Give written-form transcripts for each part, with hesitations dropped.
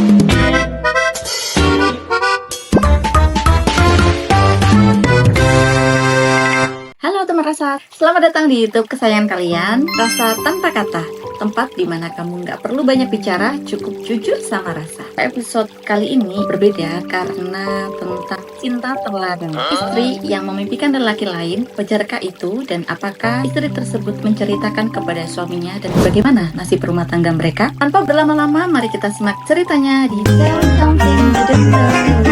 Halo teman rasa, selamat datang di YouTube kesayangan kalian, Rasa Tanpa Kata. Tempat di mana kamu nggak perlu banyak bicara, cukup jujur sama rasa. Episode kali ini berbeda karena tentang cinta terlarang. Istri yang memimpikan lelaki lain, wajarkah itu? Dan apakah istri tersebut menceritakan kepada suaminya? Dan bagaimana nasib rumah tangga mereka? Tanpa berlama-lama, mari kita simak ceritanya di Tell Something to the World.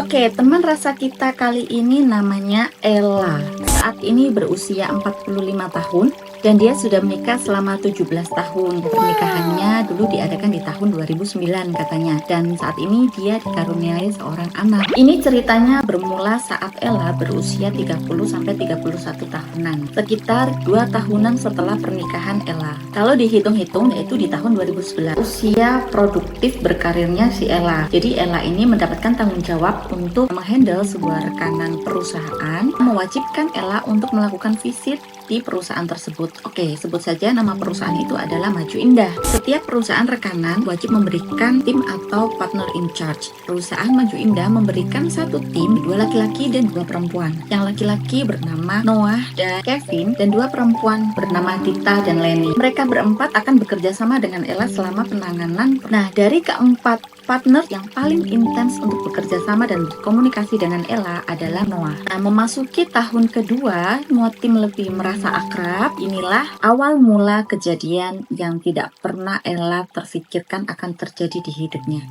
Oke, teman rasa kita kali ini namanya Ella. Saat ini berusia 45 tahun dan dia sudah menikah selama 17 tahun. Pernikahannya dulu diadakan di tahun 2009 katanya. Dan saat ini dia dikaruniai seorang anak. Ini ceritanya bermula saat Ella berusia 30-31 tahunan. Sekitar 2 tahunan setelah pernikahan Ella. Kalau dihitung-hitung yaitu di tahun 2011. Usia produktif berkarirnya si Ella. Jadi Ella ini mendapatkan tanggung jawab untuk menghandle sebuah rekanan perusahaan, mewajibkan Ella untuk melakukan visit di perusahaan tersebut. Oke, sebut saja nama perusahaan itu adalah Maju Indah. Setiap perusahaan rekanan wajib memberikan tim atau partner in charge. Perusahaan Maju Indah memberikan satu tim, 2 laki-laki dan 2 perempuan. Yang laki-laki bernama Noah dan Kevin dan 2 perempuan bernama Dita dan Leni. Mereka berempat akan bekerja sama dengan Ella selama penanganan. Nah, dari keempat partner yang paling intens untuk bekerja sama dan berkomunikasi dengan Ella adalah Noah. Nah, memasuki tahun kedua, Noah tim lebih merasa akrab. Inilah awal mula kejadian yang tidak pernah Ella terfikirkan akan terjadi di hidupnya.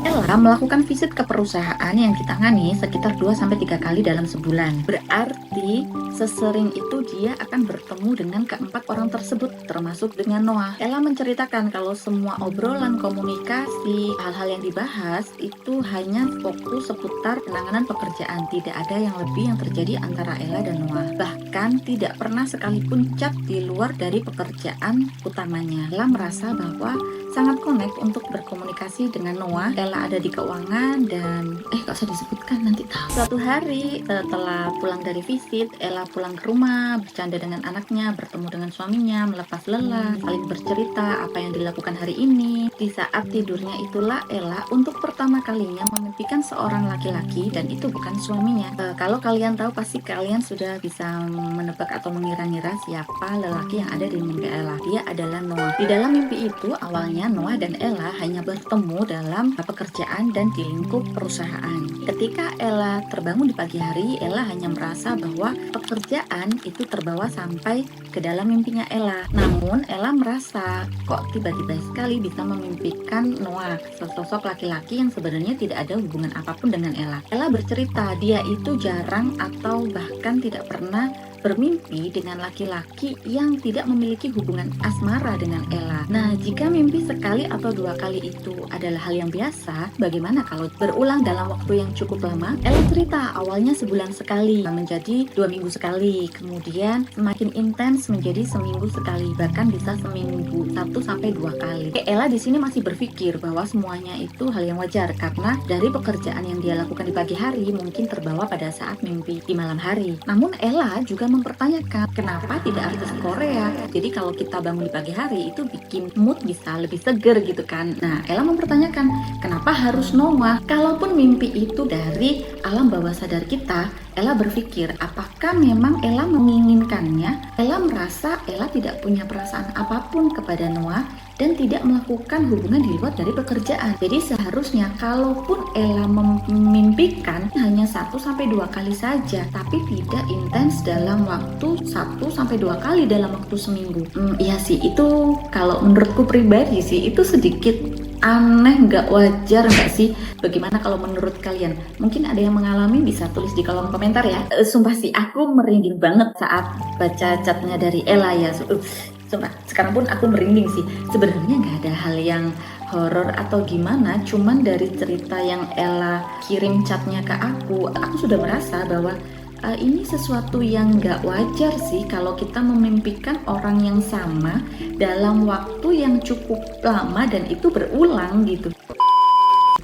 Ella melakukan visit ke perusahaan yang ditangani sekitar 2-3 kali dalam sebulan. Berarti sesering itu dia akan bertemu dengan keempat orang tersebut, termasuk dengan Noah. Ella menceritakan kalau semua obrolan, komunikasi, hal-hal yang dibahas itu hanya fokus seputar penanganan pekerjaan. Tidak ada yang lebih yang terjadi antara Ella dan Noah. Bahkan tidak pernah sekalipun chat di luar dari pekerjaan utamanya. Ella merasa bahwa sangat connect untuk berkomunikasi dengan Noah. Ella ada di keuangan dan gak usah disebutkan, nanti tahu. Suatu hari setelah pulang dari visit, Ella pulang ke rumah, bercanda dengan anaknya, bertemu dengan suaminya, melepas lelah, saling bercerita apa yang dilakukan hari ini. Di saat tidurnya itulah Ella untuk pertama kalinya memimpikan seorang laki-laki dan itu bukan suaminya. Kalau kalian tahu pasti kalian sudah bisa menebak atau mengira-ngira siapa lelaki yang ada di mimpi Ella. Dia adalah Noah. Di dalam mimpi itu awalnya Noah dan Ella hanya bertemu dalam pekerjaan dan di lingkup perusahaan. Ketika Ella terbangun di pagi hari, Ella hanya merasa bahwa pekerjaan itu terbawa sampai ke dalam mimpinya Ella. Namun Ella merasa kok tiba-tiba sekali bisa memimpikan Noah, sesosok laki-laki yang sebenarnya tidak ada hubungan apapun dengan Ella. Ella bercerita dia itu jarang atau bahkan tidak pernah bermimpi dengan laki-laki yang tidak memiliki hubungan asmara dengan Ella. Nah, jika mimpi sekali atau 2 kali itu adalah hal yang biasa, bagaimana kalau berulang dalam waktu yang cukup lama? Ella cerita awalnya sebulan sekali, menjadi 2 minggu sekali, kemudian semakin intens menjadi seminggu sekali, bahkan bisa seminggu 1-2 kali. Ella di sini masih berpikir bahwa semuanya itu hal yang wajar karena dari pekerjaan yang dia lakukan di pagi hari mungkin terbawa pada saat mimpi di malam hari. Namun Ella juga mempertanyakan kenapa tidak artis Korea. Jadi kalau kita bangun di pagi hari itu bikin mood bisa lebih seger gitu kan. Nah, Ella mempertanyakan kenapa harus Noah? Kalaupun mimpi itu dari alam bawah sadar kita, Ella berpikir apakah memang Ella menginginkannya? Ella merasa Ella tidak punya perasaan apapun kepada Noah dan tidak melakukan hubungan di luar dari pekerjaan. Jadi seharusnya kalaupun Ella memimpikan hanya 1-2 kali saja, tapi tidak intens dalam waktu 1-2 kali dalam waktu seminggu. Iya sih, itu kalau menurutku pribadi sih itu sedikit aneh, nggak wajar nggak sih? Bagaimana kalau menurut kalian? Mungkin ada yang mengalami, bisa tulis di kolom komentar ya. Sumpah sih aku merinding banget saat baca chatnya dari Ella ya. Sumpah, sekarang pun aku merinding sih. Sebenarnya nggak ada hal yang horor atau gimana, cuman dari cerita yang Ella kirim chatnya ke aku sudah merasa bahwa ini sesuatu yang nggak wajar sih kalau kita memimpikan orang yang sama dalam waktu yang cukup lama dan itu berulang gitu.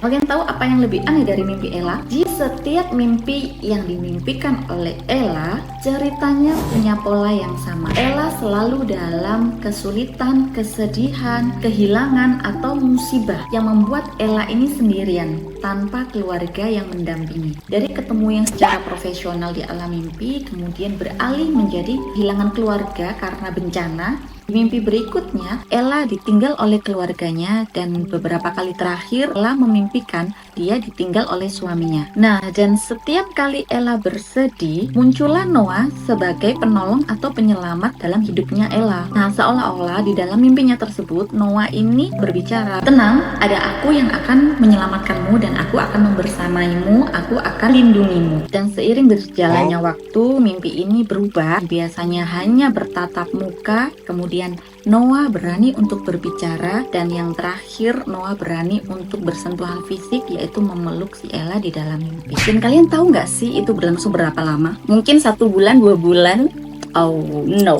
Kalian tahu apa yang lebih aneh dari mimpi Ella? Di setiap mimpi yang dimimpikan oleh Ella, ceritanya punya pola yang sama. Ella selalu dalam kesulitan, kesedihan, kehilangan, atau musibah yang membuat Ella ini sendirian, tanpa keluarga yang mendampingi. Dari ketemu yang secara profesional di alam mimpi, kemudian beralih menjadi kehilangan keluarga karena bencana. Mimpi berikutnya, Ella ditinggal oleh keluarganya, dan beberapa kali terakhir Ella memimpikan dia ditinggal oleh suaminya. Nah, dan setiap kali Ella bersedih, muncullah Noah sebagai penolong atau penyelamat dalam hidupnya Ella. Nah, seolah-olah di dalam mimpinya tersebut, Noah ini berbicara, "Tenang, ada aku yang akan menyelamatkanmu dan aku akan membersamaimu, aku akan lindungimu." Dan seiring berjalannya waktu, mimpi ini berubah. Biasanya hanya bertatap muka, kemudian Noah berani untuk berbicara, dan yang terakhir Noah berani untuk bersentuhan fisik, yaitu memeluk si Ella di dalam mimpi. Dan kalian tahu nggak sih itu berlangsung berapa lama? Mungkin 1 bulan, 2 bulan? Oh no,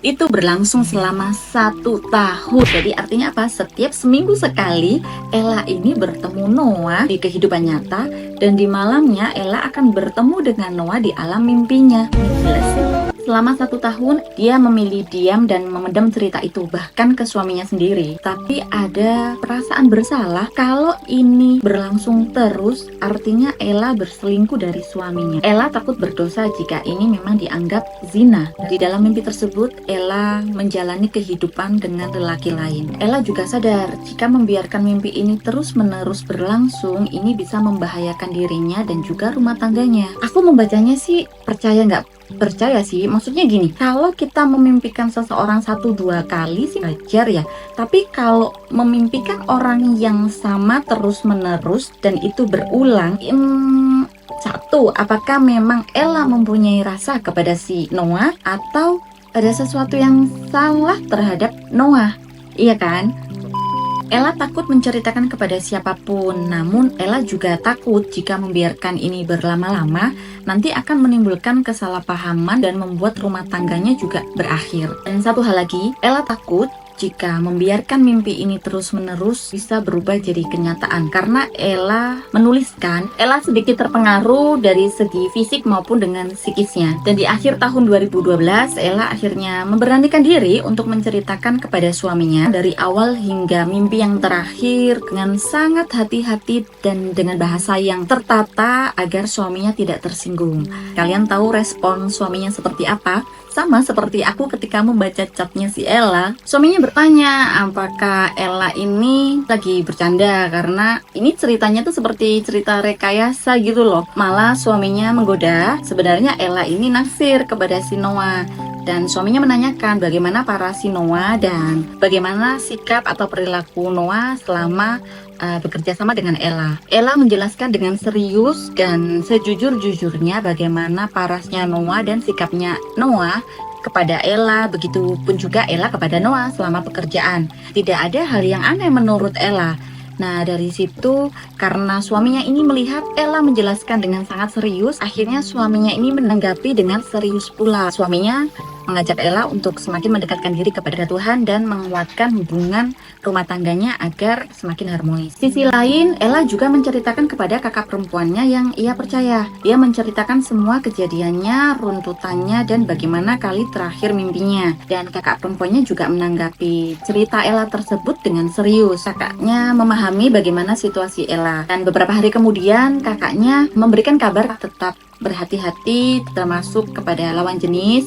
itu berlangsung selama 1 tahun. Jadi artinya apa? Setiap seminggu sekali Ella ini bertemu Noah di kehidupan nyata, dan di malamnya Ella akan bertemu dengan Noah di alam mimpinya. Gila sih. Selama 1 tahun, dia memilih diam dan memendam cerita itu, bahkan ke suaminya sendiri. Tapi ada perasaan bersalah kalau ini berlangsung terus, artinya Ella berselingkuh dari suaminya. Ella takut berdosa jika ini memang dianggap zina. Di dalam mimpi tersebut, Ella menjalani kehidupan dengan lelaki lain. Ella juga sadar jika membiarkan mimpi ini terus-menerus berlangsung, ini bisa membahayakan dirinya dan juga rumah tangganya. Aku membacanya sih percaya sih, maksudnya gini, kalau kita memimpikan seseorang 1-2 kali sih wajar ya, tapi kalau memimpikan orang yang sama terus menerus dan itu berulang, satu, apakah memang Ella mempunyai rasa kepada si Noah, atau ada sesuatu yang salah terhadap Noah, iya kan? Ella takut menceritakan kepada siapapun, namun Ella juga takut jika membiarkan ini berlama-lama, nanti akan menimbulkan kesalahpahaman dan membuat rumah tangganya juga berakhir. Dan satu hal lagi, Ella takut jika membiarkan mimpi ini terus-menerus bisa berubah jadi kenyataan, karena Ella menuliskan Ella sedikit terpengaruh dari segi fisik maupun dengan psikisnya. Dan di akhir tahun 2012, Ella akhirnya memberanikan diri untuk menceritakan kepada suaminya dari awal hingga mimpi yang terakhir dengan sangat hati-hati dan dengan bahasa yang tertata agar suaminya tidak tersinggung. Kalian tahu respon suaminya seperti apa? Sama seperti aku ketika membaca chatnya si Ella. Suaminya bertanya apakah Ella ini lagi bercanda, karena ini ceritanya tuh seperti cerita rekayasa gitu loh. Malah suaminya menggoda, sebenarnya Ella ini naksir kepada si Noah. Dan suaminya menanyakan bagaimana para si Noah dan bagaimana sikap atau perilaku Noah selama bekerja sama dengan Ella. Ella menjelaskan dengan serius dan sejujur-jujurnya bagaimana parasnya Noah dan sikapnya Noah kepada Ella, begitu pun juga Ella kepada Noah selama pekerjaan. Tidak ada hal yang aneh menurut Ella. Nah, dari situ karena suaminya ini melihat Ella menjelaskan dengan sangat serius, akhirnya suaminya ini menanggapi dengan serius pula. Suaminya mengajak Ella untuk semakin mendekatkan diri kepada Tuhan dan menguatkan hubungan rumah tangganya agar semakin harmonis. Sisi lain, Ella juga menceritakan kepada kakak perempuannya yang ia percaya. Dia menceritakan semua kejadiannya, runtutannya, dan bagaimana kali terakhir mimpinya. Dan kakak perempuannya juga menanggapi cerita Ella tersebut dengan serius. Kakaknya memahami bagaimana situasi Ella. Dan beberapa hari kemudian, kakaknya memberikan kabar tetap berhati-hati, termasuk kepada lawan jenis,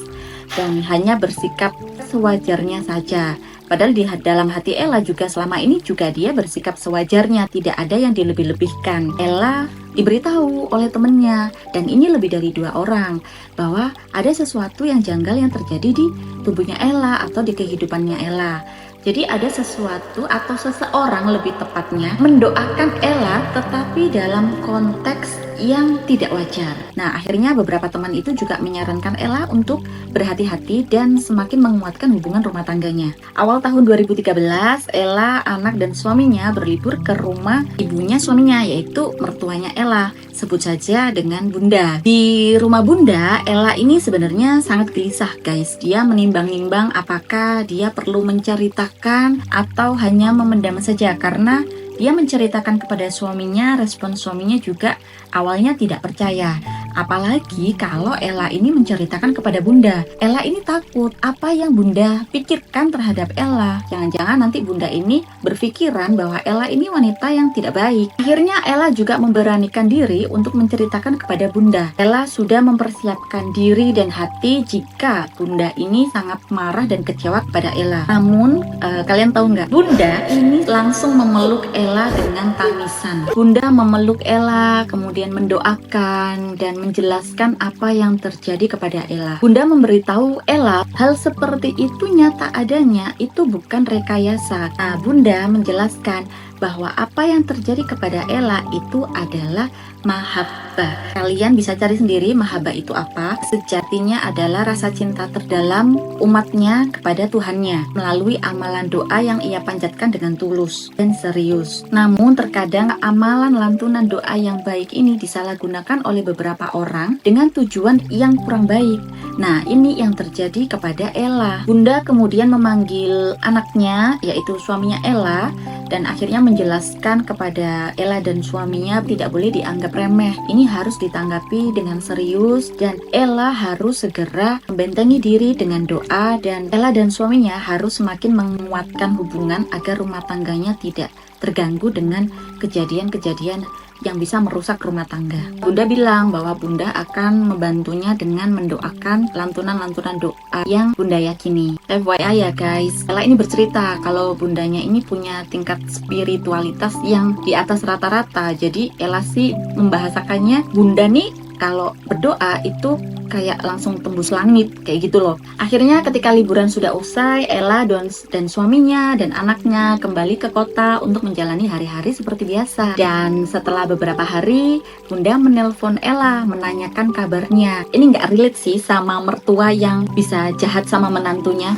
dan hanya bersikap sewajarnya saja. Padahal di dalam hati Ella juga selama ini juga dia bersikap sewajarnya, tidak ada yang dilebih-lebihkan. Ella diberitahu oleh temannya, dan ini lebih dari 2 orang, bahwa ada sesuatu yang janggal yang terjadi di tubuhnya Ella atau di kehidupannya Ella. Jadi ada sesuatu atau seseorang lebih tepatnya mendoakan Ella, tetapi dalam konteks yang tidak wajar. Nah, akhirnya beberapa teman itu juga menyarankan Ella untuk berhati-hati dan semakin menguatkan hubungan rumah tangganya. Awal tahun 2013, Ella, anak dan suaminya berlibur ke rumah ibunya suaminya, yaitu mertuanya Ella. Sebut saja dengan Bunda. Di rumah Bunda, Ella ini sebenarnya sangat gelisah, guys. Dia menimbang-nimbang apakah dia perlu menceritakan atau hanya memendam saja, karena Dia menceritakan kepada suaminya, respon suaminya juga awalnya tidak percaya. Apalagi kalau Ella ini menceritakan kepada Bunda. Ella ini takut apa yang Bunda pikirkan terhadap Ella. Jangan-jangan nanti Bunda ini berpikiran bahwa Ella ini wanita yang tidak baik. Akhirnya Ella juga memberanikan diri untuk menceritakan kepada Bunda. Ella sudah mempersiapkan diri dan hati jika Bunda ini sangat marah dan kecewa kepada Ella. Namun kalian tahu nggak? Bunda ini langsung memeluk Ella dengan tangisan. Bunda memeluk Ella, kemudian mendoakan dan menjelaskan apa yang terjadi kepada Ella. Bunda memberitahu Ella hal seperti itu nyata adanya, itu bukan rekayasa. Nah, Bunda menjelaskan bahwa apa yang terjadi kepada Ella itu adalah mahabbah. Kalian bisa cari sendiri mahabbah itu apa. Sejatinya adalah rasa cinta terdalam umatnya kepada Tuhannya melalui amalan doa yang ia panjatkan dengan tulus dan serius. Namun terkadang amalan lantunan doa yang baik ini disalahgunakan oleh beberapa orang dengan tujuan yang kurang baik. Nah, ini yang terjadi kepada Ella. Bunda kemudian memanggil anaknya, yaitu suaminya Ella, dan akhirnya menjelaskan kepada Ella dan suaminya tidak boleh dianggap remeh. Ini harus ditanggapi dengan serius dan Ella harus segera membentengi diri dengan doa, dan Ella dan suaminya harus semakin menguatkan hubungan agar rumah tangganya tidak terganggu dengan kejadian-kejadian yang bisa merusak rumah tangga. Bunda bilang bahwa Bunda akan membantunya dengan mendoakan lantunan-lantunan doa yang Bunda yakini. FYI ya guys, Ella ini bercerita kalau bundanya ini punya tingkat spiritualitas yang di atas rata-rata. Jadi Ella sih membahasakannya Bunda nih kalau berdoa itu kayak langsung tembus langit, kayak gitu loh. Akhirnya ketika liburan sudah usai, Ella dan suaminya dan anaknya kembali ke kota untuk menjalani hari-hari seperti biasa. Dan setelah beberapa hari, Bunda menelpon Ella menanyakan kabarnya. Ini nggak relate sih sama mertua yang bisa jahat sama menantunya.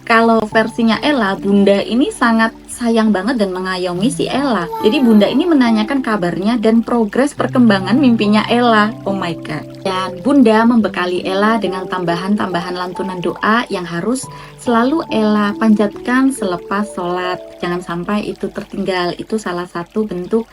Kalau versinya Ella, Bunda ini sangat sayang banget dan mengayomi si Ella. Jadi Bunda ini menanyakan kabarnya dan progres perkembangan mimpinya Ella. Oh my god. Dan Bunda membekali Ella dengan tambahan-tambahan lantunan doa yang harus selalu Ella panjatkan selepas sholat. Jangan sampai itu tertinggal. Itu salah satu bentuk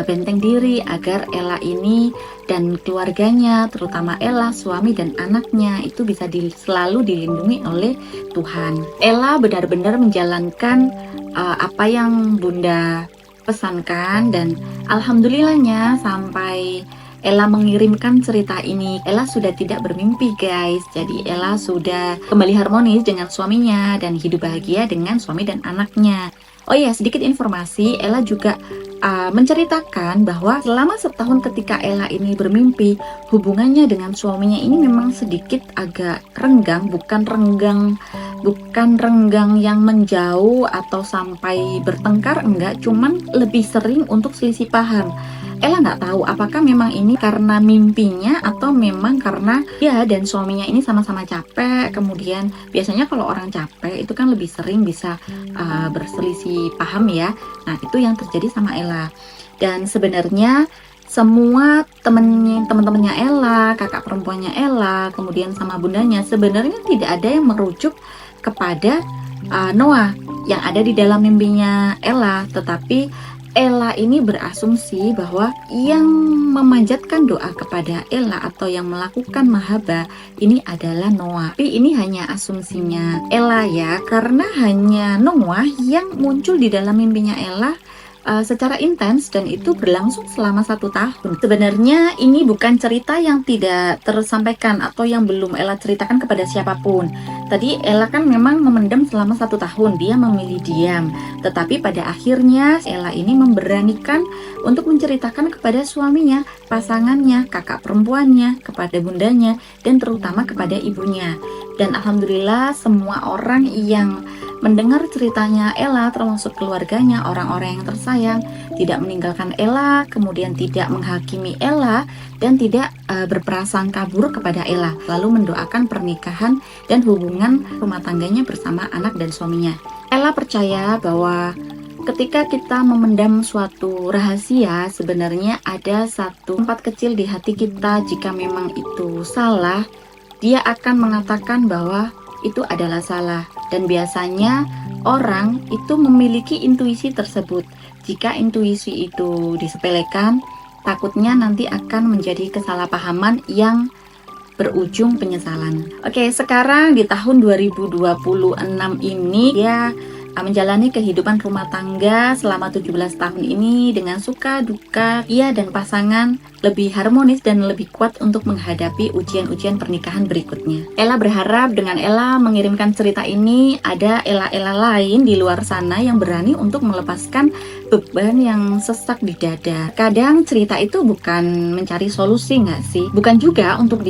benteng diri agar Ella ini dan keluarganya, terutama Ella, suami dan anaknya itu bisa selalu dilindungi oleh Tuhan. Ella benar-benar menjalankan apa yang Bunda pesankan, dan alhamdulillahnya sampai Ella mengirimkan cerita ini, Ella sudah tidak bermimpi guys. Jadi Ella sudah kembali harmonis dengan suaminya dan hidup bahagia dengan suami dan anaknya. Oh iya, sedikit informasi, Ella juga menceritakan bahwa selama setahun ketika Ella ini bermimpi, hubungannya dengan suaminya ini memang sedikit agak renggang, bukan renggang yang menjauh atau sampai bertengkar, enggak, cuman lebih sering untuk selisih paham. Ella nggak tahu apakah memang ini karena mimpinya atau memang karena dia dan suaminya ini sama-sama capek. Kemudian biasanya kalau orang capek itu kan lebih sering bisa berselisih paham ya. Nah, itu yang terjadi sama Ella. Dan sebenarnya semua teman-temannya Ella, kakak perempuannya Ella, kemudian sama bundanya, sebenarnya tidak ada yang merujuk kepada Noah yang ada di dalam mimpinya Ella, tetapi Ella ini berasumsi bahwa yang memanjatkan doa kepada Ella atau yang melakukan mahabbah ini adalah Noah. Tapi ini hanya asumsinya Ella ya, karena hanya Noah yang muncul di dalam mimpinya Ella secara intens, dan itu berlangsung selama 1 tahun. Sebenarnya ini bukan cerita yang tidak tersampaikan atau yang belum Ella ceritakan kepada siapapun. Tadi Ella kan memang memendam selama 1 tahun, dia memilih diam. Tetapi pada akhirnya Ella ini memberanikan untuk menceritakan kepada suaminya, pasangannya, kakak perempuannya, kepada bundanya, dan terutama kepada ibunya. Dan alhamdulillah semua orang yang mendengar ceritanya Ella, termasuk keluarganya, orang-orang yang tersayang, tidak meninggalkan Ella, kemudian tidak menghakimi Ella, dan tidak berprasangka buruk kepada Ella, lalu mendoakan pernikahan dan hubungan rumah tangganya bersama anak dan suaminya. Ella percaya bahwa ketika kita memendam suatu rahasia, sebenarnya ada satu tempat kecil di hati kita, jika memang itu salah, dia akan mengatakan bahwa itu adalah salah. Dan biasanya orang itu memiliki intuisi tersebut. Jika intuisi itu disepelekan, takutnya nanti akan menjadi kesalahpahaman yang berujung penyesalan. Oke, sekarang di tahun 2026 ini dia menjalani kehidupan rumah tangga selama 17 tahun ini dengan suka duka. Ia dan pasangan lebih harmonis dan lebih kuat untuk menghadapi ujian-ujian pernikahan berikutnya. Ella berharap dengan Ella mengirimkan cerita ini, ada Ella-Ella lain di luar sana yang berani untuk melepaskan beban yang sesak di dada. Kadang cerita itu bukan mencari solusi nggak sih? Bukan juga untuk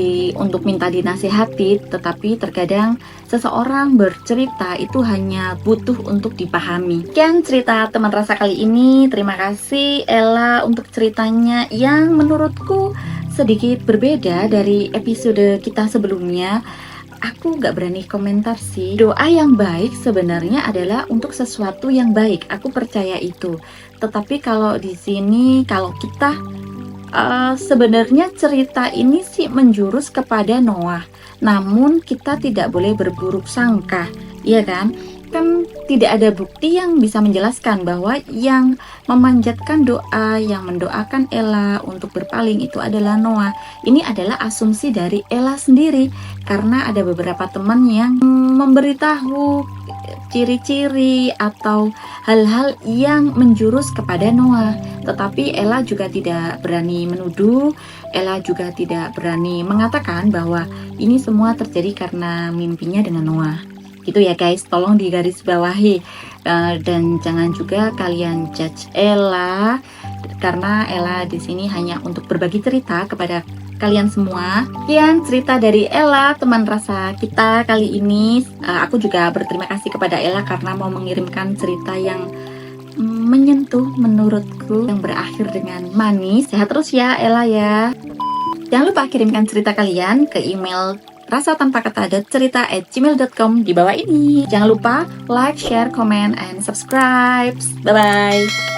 minta dinasihati, tetapi terkadang seseorang bercerita itu hanya butuh untuk dipahami. Sekian cerita teman rasa kali ini. Terima kasih Ella untuk ceritanya yang menurutku sedikit berbeda dari episode kita sebelumnya. Aku gak berani komentar sih. Doa yang baik sebenarnya adalah untuk sesuatu yang baik. Aku percaya itu. Tetapi kalau di sini, kalau kita sebenarnya cerita ini sih menjurus kepada Noah. Namun kita tidak boleh berburuk sangka, iya kan? Kan tidak ada bukti yang bisa menjelaskan bahwa yang memanjatkan doa, yang mendoakan Ella untuk berpaling itu adalah Noah. Ini adalah asumsi dari Ella sendiri, karena ada beberapa teman yang memberitahu ciri-ciri atau hal-hal yang menjurus kepada Noah. Tetapi Ella juga tidak berani menuduh, Ella juga tidak berani mengatakan bahwa ini semua terjadi karena mimpinya dengan Noah. Gitu ya guys, tolong digarisbawahi. Dan jangan juga kalian judge Ella, karena Ella di sini hanya untuk berbagi cerita kepada kalian semua. Sekian cerita dari Ella, teman rasa kita kali ini. Aku juga berterima kasih kepada Ella karena mau mengirimkan cerita yang menyentuh menurutku, yang berakhir dengan manis. Sehat terus ya Ella ya. Jangan lupa kirimkan cerita kalian ke email rasatanpakata.cerita@gmail.com di bawah ini. Jangan lupa like, share, comment, and subscribe. Bye-bye.